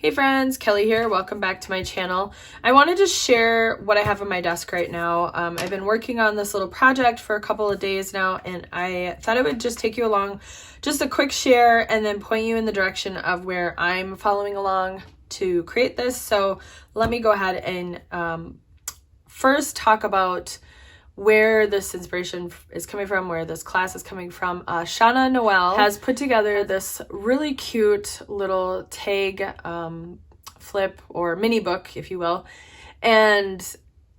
Hey friends, Kelly here. Welcome back to my channel. I wanted to share what I have on my desk right now. I've been working on this little project for a couple of days now, and I thought I would just take you along, just a quick share, and then point you in the direction of where I'm following along to create this. So let me go ahead and first talk about where this inspiration is coming from, where this class is coming from. Shauna Noel has put together this really cute little tag flip or mini book, if you will. And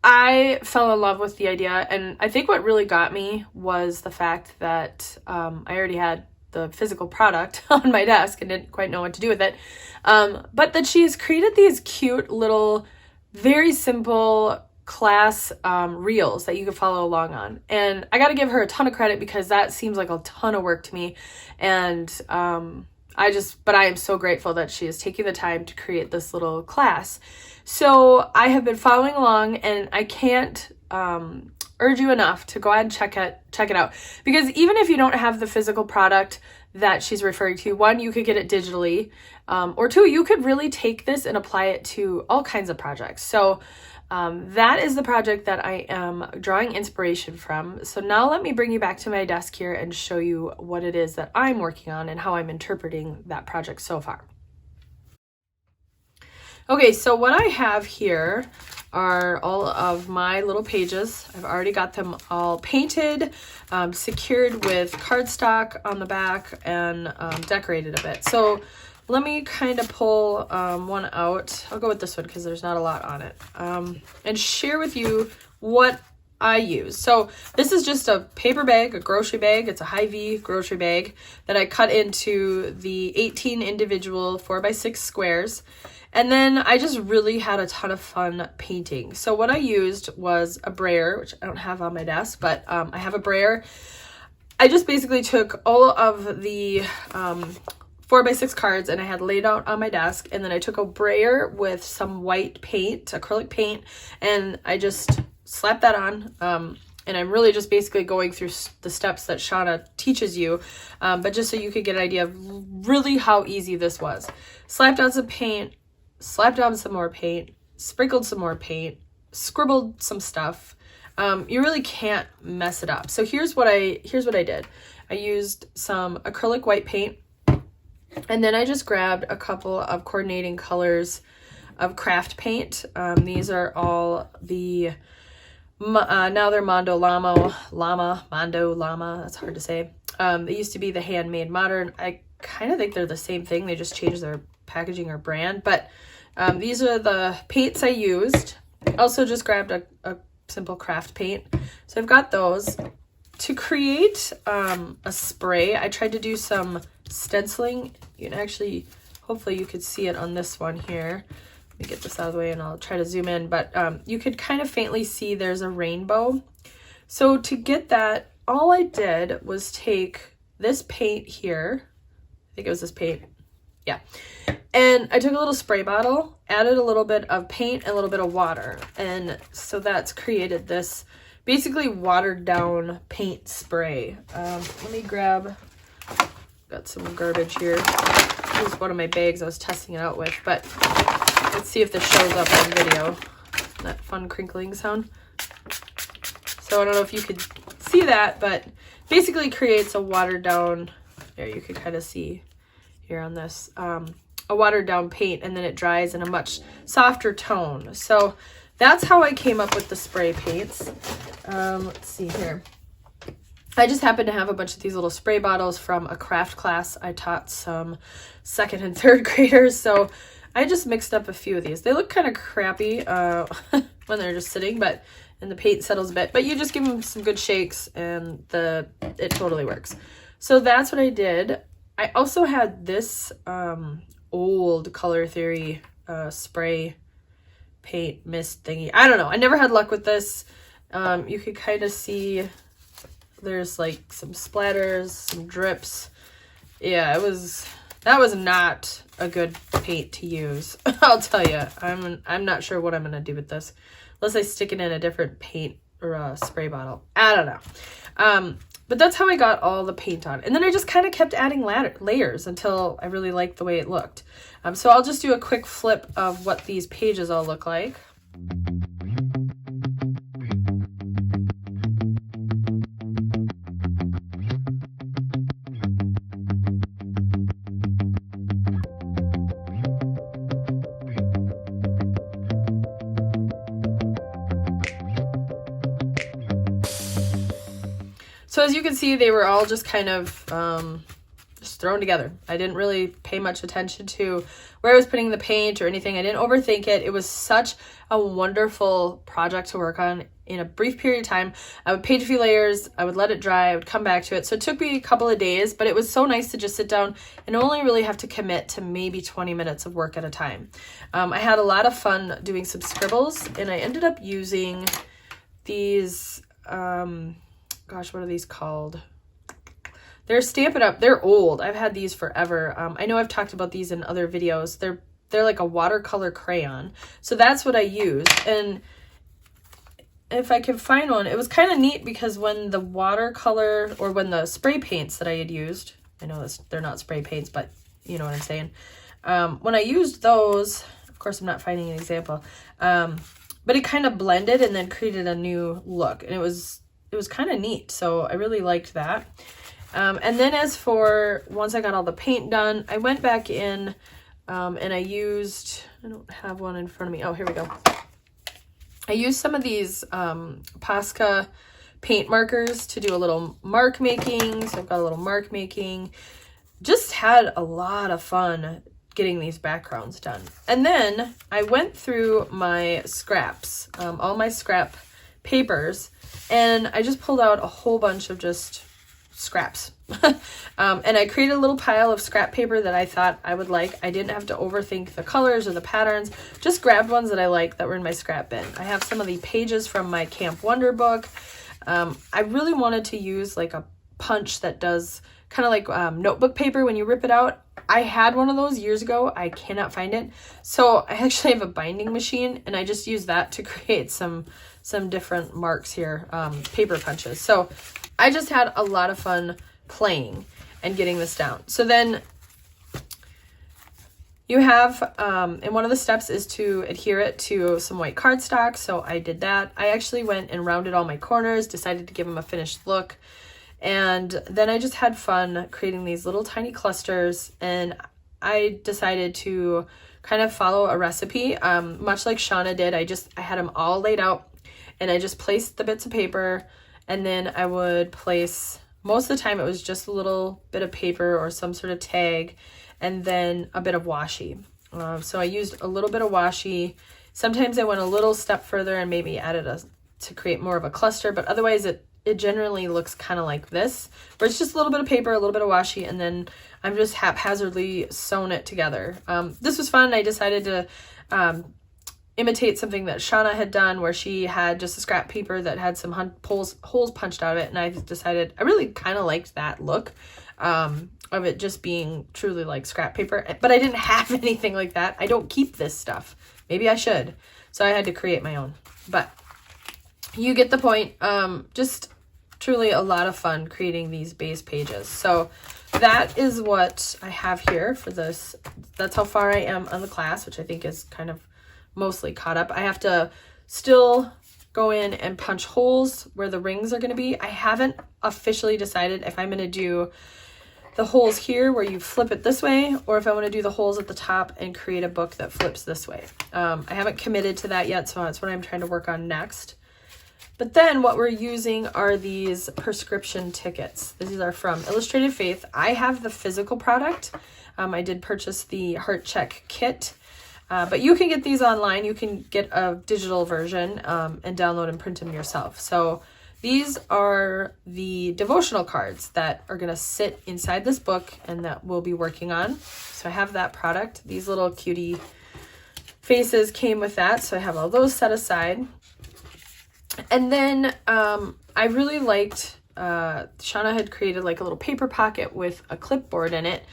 I fell in love with the idea. And I think what really got me was the fact that I already had the physical product on my desk and didn't quite know what to do with it. But that she has created these cute little, very simple class reels that you can follow along on, and I got to give her a ton of credit because that seems like a ton of work to me, and but I am so grateful that she is taking the time to create this little class. So I have been following along, and I can't urge you enough to go ahead and check it out, because even if you don't have the physical product that she's referring to, one, you could get it digitally, or two, you could really take this and apply it to all kinds of projects. So that is the project that I am drawing inspiration from. So now let me bring you back to my desk here and show you what it is that I'm working on and how I'm interpreting that project so far. Okay, so what I have here are all of my little pages. I've already got them all painted, secured with cardstock on the back, and decorated a bit. So let me kind of pull one out. I'll go with this one because there's not a lot on it, and share with you what I use. So this is just a paper bag, a grocery bag. It's a high-V grocery bag that I cut into the 18 individual 4x6 squares. And then I just really had a ton of fun painting. So what I used was a brayer, which I don't have on my desk, but I have a brayer. I just basically took all of the 4x6 cards and I had laid out on my desk, and then I took a brayer with some white paint, acrylic paint, and I just slapped that on. And I'm really just basically going through the steps that Shauna teaches you, but just so you could get an idea of really how easy this was. Slapped on some paint, slapped on some more paint, sprinkled some more paint, scribbled some stuff. You really can't mess it up. So here's what I did. I used some acrylic white paint, and then I just grabbed a couple of coordinating colors of craft paint. These are all the, now they're Mondo Llama, that's hard to say. They used to be the Handmade Modern. I kind of think they're the same thing. They just changed their packaging or brand, but these are the paints I used. Also just grabbed a simple craft paint. So I've got those. To create a spray, I tried to do some stenciling. You can actually, hopefully you could see it on this one here. Let me get this out of the way and I'll try to zoom in, but you could kind of faintly see there's a rainbow. So to get that, all I did was take this paint here. I think it was this paint. Yeah. And I took a little spray bottle, added a little bit of paint and a little bit of water. And so that's created this basically watered down paint spray. Let me grab, got some garbage here. This is one of my bags I was testing it out with, but let's see if this shows up on video. That fun crinkling sound. So I don't know if you could see that, but basically creates a watered down, there you can kind of see here on this, a watered down paint, and then it dries in a much softer tone. So that's how I came up with the spray paints. Let's see here. I just happened to have a bunch of these little spray bottles from a craft class I taught some 2nd and 3rd graders. So I just mixed up a few of these. They look kind of crappy when they're just sitting, and the paint settles a bit, but you just give them some good shakes and it totally works. So that's what I did. I also had this old Color Theory spray paint mist thingy. I don't know. I never had luck with this. You could kind of see there's like some splatters, some drips. Yeah, that was not a good paint to use. I'll tell you. I'm not sure what I'm gonna do with this, unless I stick it in a different paint or a spray bottle. I don't know. But that's how I got all the paint on. And then I just kind of kept adding layers until I really liked the way it looked. So I'll just do a quick flip of what these pages all look like. So as you can see, they were all just kind of just thrown together. I didn't really pay much attention to where I was putting the paint or anything. I didn't overthink it. It was such a wonderful project to work on in a brief period of time. I would paint a few layers, I would let it dry, I would come back to it. So it took me a couple of days, but it was so nice to just sit down and only really have to commit to maybe 20 minutes of work at a time. I had a lot of fun doing some scribbles, and I ended up using these, gosh, what are these called? They're Stampin' Up. They're old. I've had these forever. I know I've talked about these in other videos. They're like a watercolor crayon. So that's what I used. And if I could find one, it was kind of neat because when the watercolor or when the spray paints that I had used, I know they're not spray paints, but you know what I'm saying. When I used those, of course I'm not finding an example, but it kind of blended and then created a new look. And it was kind of neat. So I really liked that. And then as for once I got all the paint done, I went back in and I used, I don't have one in front of me. Oh, here we go. I used some of these Posca paint markers to do a little mark making. So I've got a little mark making. Just had a lot of fun getting these backgrounds done. And then I went through my scraps, all my scrap papers, and I just pulled out a whole bunch of just scraps. And I created a little pile of scrap paper that I thought I would like. I didn't have to overthink the colors or the patterns, just grabbed ones that I liked that were in my scrap bin. I have some of the pages from my Camp Wonder book. I really wanted to use like a punch that does kind of like notebook paper when you rip it out. I had one of those years ago. I cannot find it. So I actually have a binding machine, and I just use that to create some different marks here, paper punches. So I just had a lot of fun playing and getting this down. So then you have, and one of the steps is to adhere it to some white cardstock. So I did that. I actually went and rounded all my corners, decided to give them a finished look. And then I just had fun creating these little tiny clusters, and I decided to kind of follow a recipe, much like Shauna did. I had them all laid out, and I just placed the bits of paper, and then I would place, most of the time it was just a little bit of paper or some sort of tag, and then a bit of washi. So I used a little bit of washi. Sometimes I went a little step further and maybe added to create more of a cluster, but otherwise it generally looks kind of like this, where it's just a little bit of paper, a little bit of washi, and then I'm just haphazardly sewn it together. This was fun. I decided to imitate something that Shauna had done, where she had just a scrap paper that had some holes punched out of it, and I decided I really kind of liked that look of it just being truly like scrap paper, but I didn't have anything like that. I don't keep this stuff. Maybe I should. So I had to create my own, but you get the point. Just truly a lot of fun creating these base pages. So that is what I have here for this. That's how far I am on the class, which I think is kind of mostly caught up. I have to still go in and punch holes where the rings are going to be. I haven't officially decided if I'm going to do the holes here where you flip it this way, or if I want to do the holes at the top and create a book that flips this way. I haven't committed to that yet, so that's what I'm trying to work on next. But then what we're using are these prescription tickets. These are from Illustrated Faith. I have the physical product. I did purchase the heartcheck kit, but you can get these online. You can get a digital version and download and print them yourself. So these are the devotional cards that are going to sit inside this book and that we'll be working on. So I have that product. These little cutie faces came with that. So I have all those set aside. And then I really liked, Shauna had created like a little paper pocket with a clipboard in it.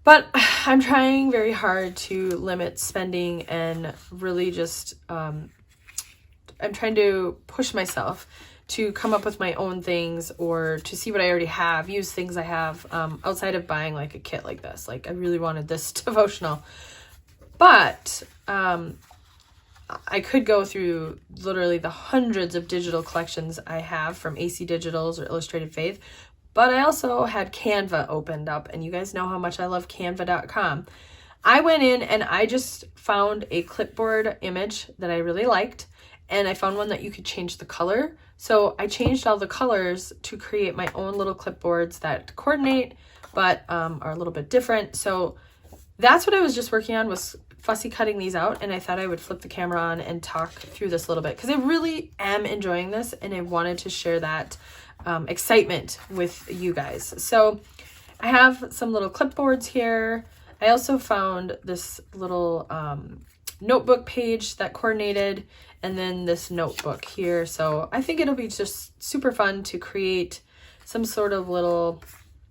But I'm trying very hard to limit spending and really just, I'm trying to push myself to come up with my own things or to see what I already have, use things I have outside of buying like a kit like this. Like I really wanted this devotional, but I could go through literally the hundreds of digital collections I have from AC Digitals or Illustrated Faith, but I also had Canva opened up, and you guys know how much I love canva.com. I went in and I just found a clipboard image that I really liked, and I found one that you could change the color. So I changed all the colors to create my own little clipboards that coordinate, but are a little bit different. So that's what I was just working on, was fussy cutting these out, and I thought I would flip the camera on and talk through this a little bit because I really am enjoying this, and I wanted to share that excitement with you guys. So I have some little clipboards here. I also found this little notebook page that coordinated, and then this notebook here. So I think it'll be just super fun to create some sort of little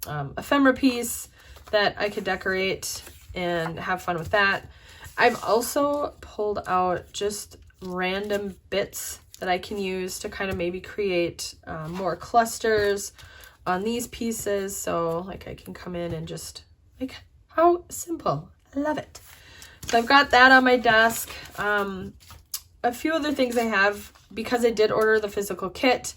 ephemera piece that I could decorate and have fun with that. I've also pulled out just random bits that I can use to kind of maybe create more clusters on these pieces. So like I can come in and just like, how simple. I love it. So I've got that on my desk. A few other things I have, because I did order the physical kit.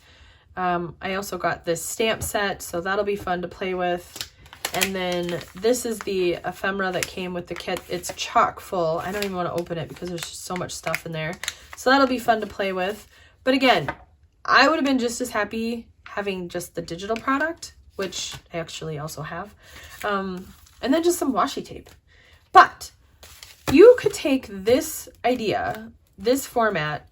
I also got this stamp set, so that'll be fun to play with. And then this is the ephemera that came with the kit. It's chock full. I don't even want to open it because there's just so much stuff in there. So that'll be fun to play with. But again, I would have been just as happy having just the digital product, which I actually also have. And then just some washi tape. But you could take this idea, this format,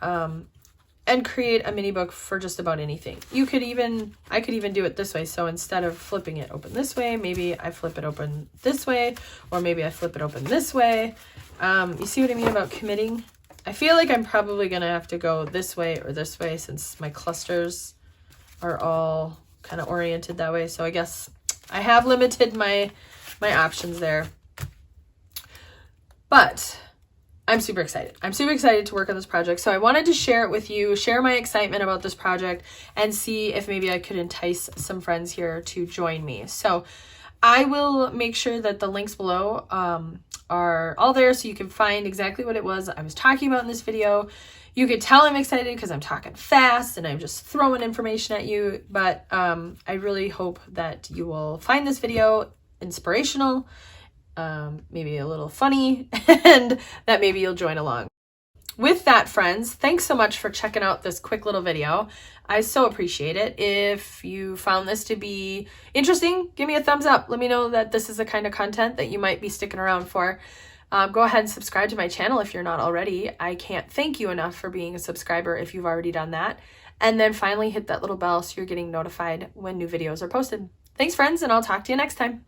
and create a mini book for just about anything. I could even do it this way. So instead of flipping it open this way, maybe I flip it open this way, or maybe I flip it open this way. You see what I mean about committing? I feel like I'm probably gonna have to go this way or this way since my clusters are all kind of oriented that way. So I guess I have limited my options there. But I'm super excited. I'm super excited to work on this project. So I wanted to share it with you, share my excitement about this project, and see if maybe I could entice some friends here to join me. So I will make sure that the links below are all there so you can find exactly what it was I was talking about in this video. You could tell I'm excited because I'm talking fast and I'm just throwing information at you, but I really hope that you will find this video inspirational, maybe a little funny, and that maybe you'll join along. With that, friends, thanks so much for checking out this quick little video. I so appreciate it. If you found this to be interesting, give me a thumbs up. Let me know that this is the kind of content that you might be sticking around for. Go ahead and subscribe to my channel if you're not already. I can't thank you enough for being a subscriber if you've already done that. And then finally hit that little bell so you're getting notified when new videos are posted. Thanks, friends, and I'll talk to you next time.